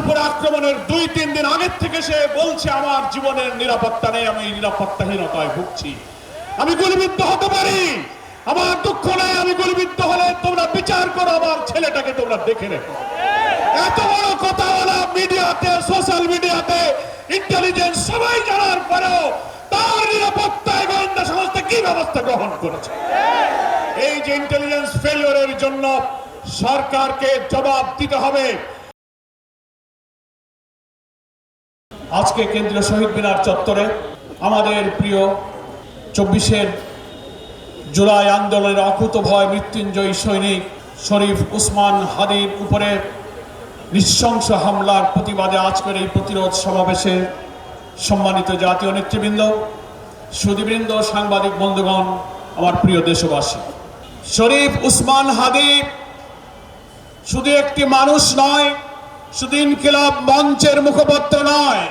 উপর আক্রমণের 2-3 দিন আগের থেকে সে বলছে আমার জীবনের নিরাপত্তা নেই, আমি নিরাপত্তাহীনতায় ভুগছি, আমি গুলিবিদ্ধ হতে পারি, আমার দুঃখ নেই, আমি গুলিবিদ্ধ হলে তোমরা বিচার করো, আমার ছেলেটাকে তোমরা দেখে রেখো। এত বড় কথা বলা মিডিয়াতে, সোশ্যাল মিডিয়াতে, ইন্টেলিজেন্স সবাই জানার পরেও তার নিরাপত্তায় গোয়েন্দা সংস্থা কি ব্যবস্থা গ্রহণ করেছে? এই যে ইন্টেলিজেন্স ফেলিওরের জন্য সরকারকে জবাব দিতে হবে। আজকে কেন্দ্রীয় শহীদ মিনার চত্বরে আমাদের প্রিয় 24 জুলাই আন্দোলনের অকুতোভয় মৃত্যুঞ্জয়ী সৈনিক শরীফ উসমান হাদির উপরে নৃশংস হামলার প্রতিবাদে আজকের এই প্রতিরোধ সমাবেশে সম্মানিত জাতীয় নেতৃবৃন্দ, সুধীবৃন্দ, সাংবাদিক বন্ধুগণ, আমার প্রিয় দেশবাসী, শরীফ উসমান হাদি শুধু একটি মানুষ নয়, শুধু ইনকিলাব মঞ্চের মুখপত্র নয়,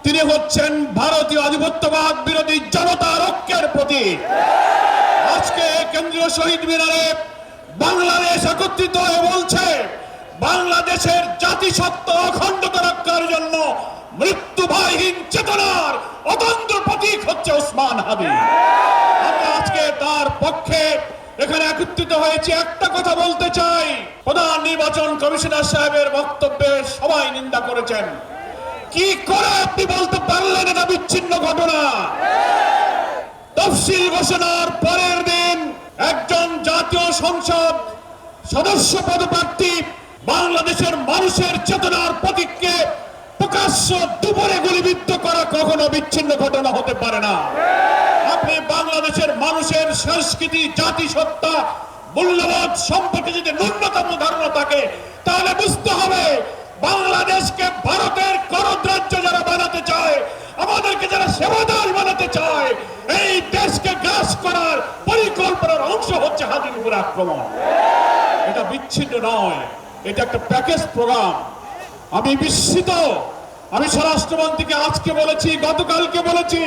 তিনি হচ্ছেন ভারতীয় আধিপত্যবাদ বিরোধী জনতার ঐক্যের প্রতীক। আজকে কেন্দ্রীয় শহীদ মিনারে বাংলাদেশ একত্রিত হয়ে বলছে বাংলাদেশের জাতিসত্তা অখণ্ডতা রক্ষার জন্য মৃত্যু ভয়হীন চেতনার অতন্ত্র প্রতীক হচ্ছে উসমান হাদি। আমরা আজকে তার পক্ষে এখানে একত্রিত হয়েছি। একটা কথা বলতে চাই, প্রধান নির্বাচন কমিশনার সাহেবের বক্তব্যে সবাই নিন্দা করেছেন। কি করে আপনি বলতে পারলেন এটা বিচ্ছিন্ন ঘটনা? তফসিল ঘোষণার পরের দিন একজন জাতীয় সংসদ সদস্য পদপ্রার্থী বাংলাদেশের মানুষের চেতনার প্রতীককে প্রকাশ্য দুপুরে গুলিবিদ্ধ করা কখনো বিচ্ছিন্ন ঘটনা হতে পারে না। আপনি বাংলাদেশের মানুষের সংস্কৃতি, জাতিসত্তা, মূল্যবোধ সম্পর্কে যদি ন্যূনতম ধারণা থাকে তাহলে বুঝতে হবে বাংলাদেশকে ভারতের করদ্রাজ্য যারা বানাতে চায়, আমাদেরকে যারা সেবাদার বানাতে চায়, এই দেশকে গ্রাস করার পরিকল্পনার অংশ হচ্ছে হাদির উপর আক্রমণ। এটা বিচ্ছিন্ন নয়, এটা একটা প্যাকেজ প্রোগ্রাম। আমি বিস্মিত। আমি স্বরাষ্ট্রমন্ত্রীকে আজকে বলেছি, গতকালকে বলেছি,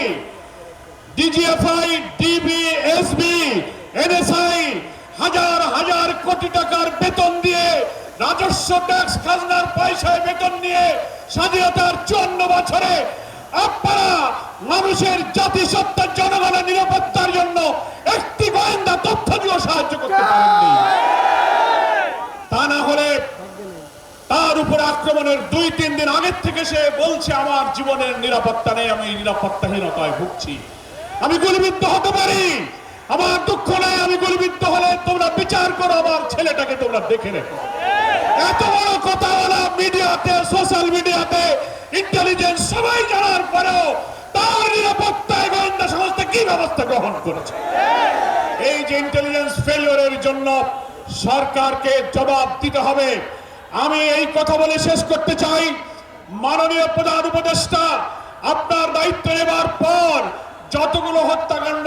ডিজিএফআই, ডিবি, এসবি, এনএসআই হাজার হাজার কোটি টাকার বেতন দিয়ে, রাজস্ব ট্যাক্স খাজনার পয়সায় বেতন নিয়ে স্বাধীনতার 54 বছরে আপনারা মানুষের জাতিসত্তার জনগণের নিরাপত্তার জন্য একটি গোয়েন্দা তথ্য দিয়ে সাহায্য করতে পারেননি। তা না হলে তার উপর আক্রমণের 2-3 দিন আগের থেকে সে বলছে আমার জীবনের নিরাপত্তা নেই, আমি নিরাপত্তাহীনতায় ভুগছি, আমি গুলিবিদ্ধ হতে পারি, আমার দুঃখ নেই, আমি গুলিবিদ্ধ হলে তোমরা বিচার করো, আমার ছেলেটাকে তোমরা দেখে রেখো। এত বড় কথা বলা মিডিয়াতে, সোশ্যাল মিডিয়াতে, ইন্টেলিজেন্স সবাই জানার পরেও তার নিরাপত্তায় গোয়েন্দা সংস্থা কি ব্যবস্থা গ্রহণ করেছে? এই যে ইন্টেলিজেন্স ফেলিওরের জন্য সরকারকে জবাব দিতে হবে। আমি এই কথা বলে শেষ করতে চাই, মাননীয় প্রধান উপদেষ্টা, আপনার দায়িত্ব নেবার পর যতগুলো হত্যাকাণ্ড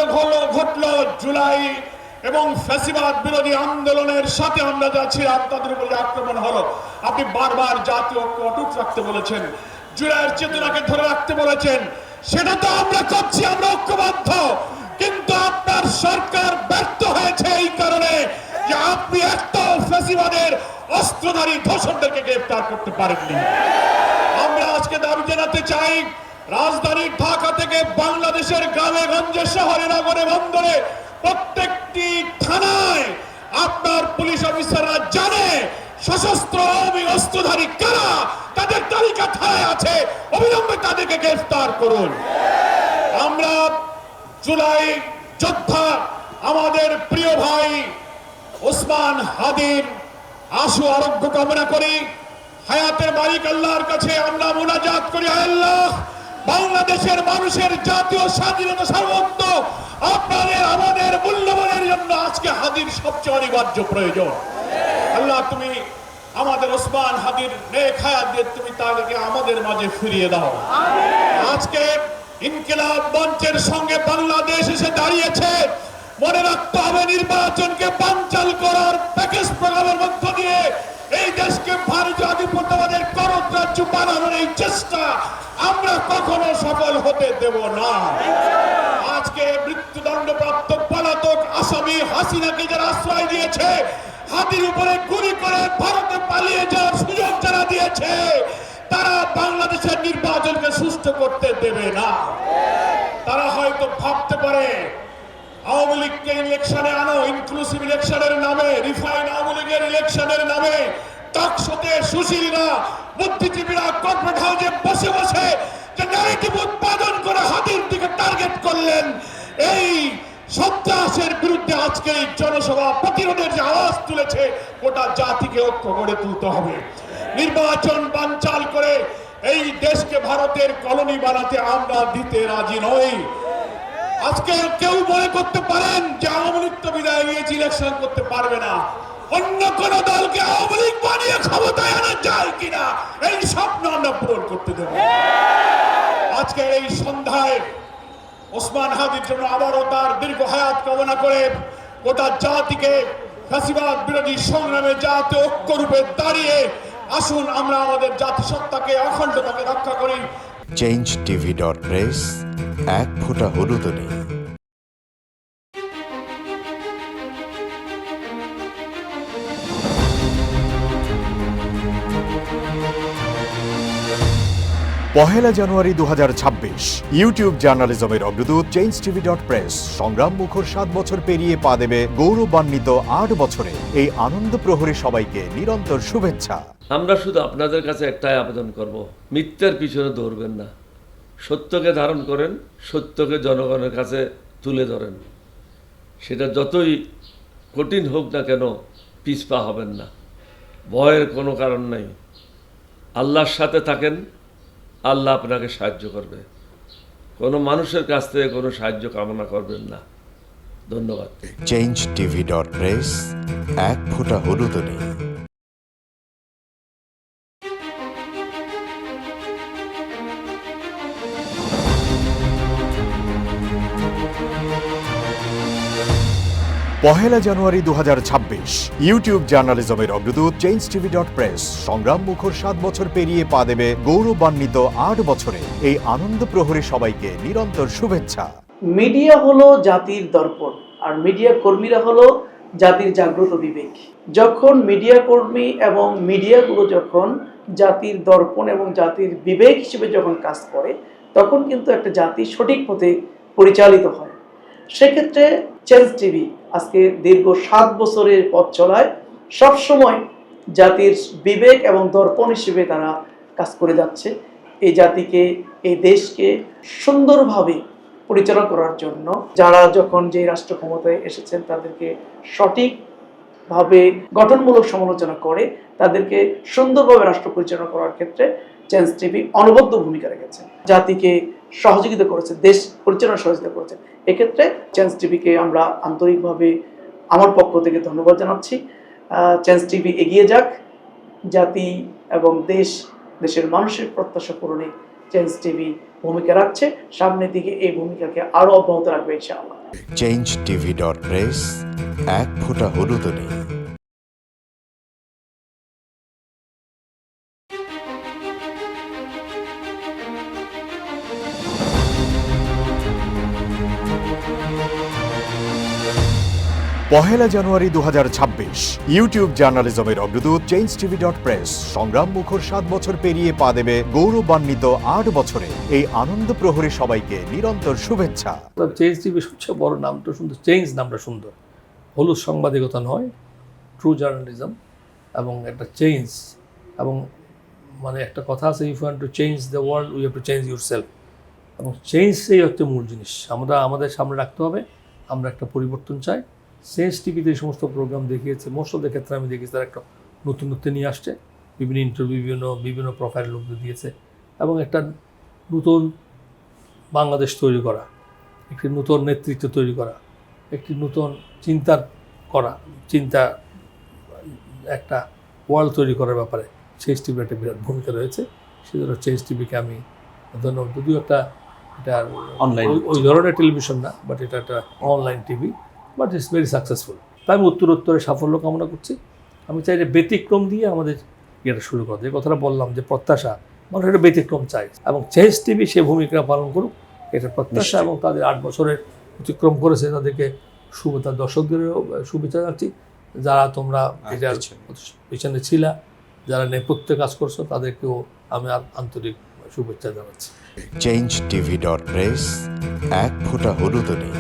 ঘটলো জুলাই এবং ফ্যাসিবাদ বিরোধী আন্দোলনের সাথে আমরা যাচ্ছি, আপনাদের উপরে আক্রমণ হলো, আপনি বারবার জাতীয় ঐক্য অটুট রাখতে বলেছেন, জুলাইয়ের চেতনাকে ধরে রাখতে বলেছেন। সেটা তো আমরা করছি, আমরা ঐক্যবদ্ধ, কিন্তু আপনার সরকার ব্যর্থ হয়েছে এই কারণে যে আপনি একটা ফ্যাসিবাদের অস্ত্রধারী ধর্ষকদেরকে গ্রেফতার করতে পারেননি। আমরা আজকে দাবি জানাতে চাই, রাজধানী ঢাকা থেকে বাংলাদেশের গ্রামে গঞ্জে, শহরে, নগরে, বন্দরে প্রত্যেকটি থানায় আপনার পুলিশ অফিসাররা জানে সশস্ত্র অস্ত্রধারী কারা, তাদের তালিকা থানায় আছে, অবিলম্বে তাদেরকে গ্রেফতার করুন। আমরা জুলাই যোদ্ধা আমাদের প্রিয় ভাই উসমান হাদির আশু আরোগ্য কামনা করি। হায়াতের মালিক আল্লাহর কাছে আমরা মুনাজাত করি, আল্লাহ বাংলাদেশের মানুষের জাতীয় স্বাধীনতা সার্বভৌমত্ব আপনাদের আমাদের মূল্যবানের জন্য আজকে হাদির সবচেয়ে অনিবার্য প্রয়োজন। আল্লাহ তুমি আমাদের উসমান হাদির নেক হায়াত দিয়ে তুমি তাদেরকে আমাদের মাঝে ফিরিয়ে দাও। আজকে ইনকিলাব মঞ্চের সঙ্গে বাংলাদেশ এসে দাঁড়িয়েছে। মনে রাখতে হবে নির্বাচনকে বানচাল করার প্যাকেজ প্রোগ্রামের মধ্য দিয়ে এই দেশকে ভারতীয় আধিপত্যবাদের করদ্রাজ্য বানানোর এই চেষ্টা আমরা কখনো সফল হতে দেব না। আজকে মৃত্যুদণ্ডপ্রাপ্ত পলাতক আসামি হাসিনাকে যারা আশ্রয় দিয়েছে, হাতির উপরে গুলি করে ভারতে পালিয়ে যাওয়ার সুযোগ যারা দিয়েছে, তারা বাংলাদেশের নির্বাচনকে সুষ্ঠু করতে দেবে না। তারা হয়তো ভাবতে পারে আওয়ামী লীগকে ইলেকশনে আনো, ইনক্লুসিভ ইলেকশনের নামে, রিফাইন আওয়ামী লীগের ইলেকশনের নামে টকশোতে সুশীলরা, বুদ্ধিজীবীরা কর্পোরেট হাউসে বসে বসে যে ন্যারেটিভ উৎপাদন করে হাতির দিকে টার্গেট করলেন, এই সন্ত্রাসের বিরুদ্ধে আজকে এই জনসভা প্রতিরোধের যে আওয়াজ তুলেছে, গোটা জাতিকে ঐক্য গড়ে তুলতে হবে। নির্বাচন বানচাল করে এই দেশকে ভারতের কলোনি বানাতে আমরা দিতে রাজি নই। আজকে কেউ মনে করতে পারেন যে আওয়ামী লীগ তো বিদায় নিয়েছে, ইলেকশন করতে পারবে না, অন্য কোন দলকে আওয়ামী লীগ বানিয়ে ক্ষমতায় আনা যায় কিনা এই স্বপ্ন আমরা পূরণ করতে দেব। আজকে এই সন্ধ্যায় ওসমান হাদির জন্য আবারও তার দীর্ঘ হায়াত কামনা করে গোটা জাতিকে ফ্যাসিবাদ বিরোধী সংগ্রামে জাতীয় ঐক্যরূপে দাঁড়িয়ে আসুন আমরা আমাদের জাতিসত্তাকে, অখণ্ডতাকে রক্ষা করি। changetv.press এক ফোঁটা হলুদও নেই। পহেলা জানুয়ারি 2026 ইউটিউব জার্নালিজমের অগ্রদূত changetv.press সংগ্রাম মুখর 7 বছর পেরিয়ে পা দেবে গৌরবান্বিত 8 বছরে। এই আনন্দ প্রহরে সবাইকে নিরন্তর শুভেচ্ছা। আমরা শুধু আপনাদের কাছে একটাই আবেদন করব, মিথ্যার পিছনে দৌড়বেন না, সত্যকে ধারণ করেন, সত্যকে জনগণের কাছে তুলে ধরেন। সেটা যতই কঠিন হোক না কেন পিছপা হবেন না, ভয়ের কোনো কারণ নাই। আল্লাহর সাথে থাকেন, আল্লাহ আপনাকে সাহায্য করবে। কোনো মানুষের কাছ থেকে কোনো সাহায্য কামনা করবেন না। ধন্যবাদ। changetv.press এক ফোঁটা হলুদও নেই। পহেলা জানুয়ারি 2026 ইউটিউব জার্নালিজমের অগ্রদূত changetv.press সংগ্রাম মুখর 7 বছর পেরিয়ে পা দেবে গৌরবান্বিত 8 বছরে। এই আনন্দ প্রহরে সবাইকে নিরন্তর শুভেচ্ছা। মিডিয়া হলো জাতির দর্পণ, আর মিডিয়া কর্মীরা হলো জাতির জাগ্রত বিবেক। যখন মিডিয়া কর্মী এবং মিডিয়াগুলো যখন জাতির দর্পণ এবং জাতির বিবেক হিসেবে যখন কাজ করে, তখন কিন্তু একটা জাতি সঠিক পথে পরিচালিত হয়। সেক্ষেত্রে চেঞ্জ টিভি আজকে দীর্ঘ 7 বছরের পথ চলায় সবসময় জাতির বিবেক এবং দর্পণ হিসেবে তারা কাজ করে যাচ্ছে। এই জাতিকে, এই দেশকে সুন্দরভাবে পরিচালনা করার জন্য যারা যখন যে রাষ্ট্র ক্ষমতায় এসেছেন তাদেরকে সঠিকভাবে গঠনমূলক সমালোচনা করে তাদেরকে সুন্দরভাবে রাষ্ট্র পরিচালনা করার ক্ষেত্রে চেঞ্জ টিভি অনবদ্য ভূমিকা রেখেছে, জাতিকে সহযোগিতা করেছে, দেশ পরিচালনা সহযোগিতা করেছে। এক্ষেত্রে চেঞ্জ টিভিকে আমরা আন্তরিকভাবে আমার পক্ষ থেকে ধন্যবাদ জানাচ্ছি। চেঞ্জ টিভি এগিয়ে যাক, জাতি এবং দেশের মানুষের প্রত্যাশা পূরণে চেঞ্জ টিভি ভূমিকা রাখছে, সামনের দিকে এই ভূমিকাকে আরো অব্যাহত রাখবে ইনশাআল্লাহ। changetv.press এক ফোঁটা হলুদও নেই। পহেলা জানুয়ারি 2026 ইউটিউব জার্নালিজমের অগ্রদূত changetv.press সংগ্রাম মুখর 7 বছর পেরিয়ে পা দেবে গৌরবান্বিত 8 বছরে। এই আনন্দ প্রহরে সবাইকে নিরন্তর শুভেচ্ছা। চেঞ্জ টিভি সবচেয়ে বড় নামটা সুন্দর, চেঞ্জ নামটা সুন্দর। হলুদ সাংবাদিকতা নয়, ট্রু জার্নালিজম এবং একটা চেঞ্জ। এবং মানে একটা কথা আছে, if you want to change the world we have to change yourself. এবং চেঞ্জটাই হচ্ছে মূল জিনিস, আমরা আমাদের সামনে রাখতে হবে। আমরা একটা পরিবর্তন চাই। চেঞ্জ টিভিতে এই সমস্ত প্রোগ্রাম দেখিয়েছে, মোস্ট অফ দ্য ক্ষেত্রে আমি দেখেছি তারা একটা নতুনত্ব নিয়ে আসছে, বিভিন্ন ইন্টারভিউ বিভিন্ন প্রোফাইল লোকদের দিয়েছে এবং একটা নতুন বাংলাদেশ তৈরি করা, একটি নতুন নেতৃত্ব তৈরি করা, একটি নতুন চিন্তা একটা ওয়ার্ল্ড তৈরি করার ব্যাপারে চেঞ্জ টিভির একটা বিরাট ভূমিকা রয়েছে। সেজন্য চেঞ্জ টিভিকে আমি ধন্যবাদ। যদিও এটা অনলাইন ওই ধরনের টেলিভিশন না, বাট এটা একটা online TV, but it's very successful. তাই আমি উত্তরোত্তরে সাফল্য কামনা করছি। আমি চাই যে ব্যতিক্রম দিয়ে আমাদের ইয়েটা শুরু করতে, যে কথাটা বললাম যে প্রত্যাশা, মানুষ একটা ব্যতিক্রম চাই এবং চেঞ্জ টিভি সে ভূমিকা পালন করুক, এটা প্রত্যাশা। এবং তাদের 8 বছরের অতিক্রম করেছে, তাদেরকে শুভেচ্ছা, দর্শকদেরও শুভেচ্ছা জানাচ্ছি। যারা তোমরা এটার পিছনে ছিলা, যারা নেপথ্যে কাজ করছো, তাদেরকেও আমি আন্তরিক শুভেচ্ছা জানাচ্ছি। change tv.press এক ফোঁটা হলুদও নেই।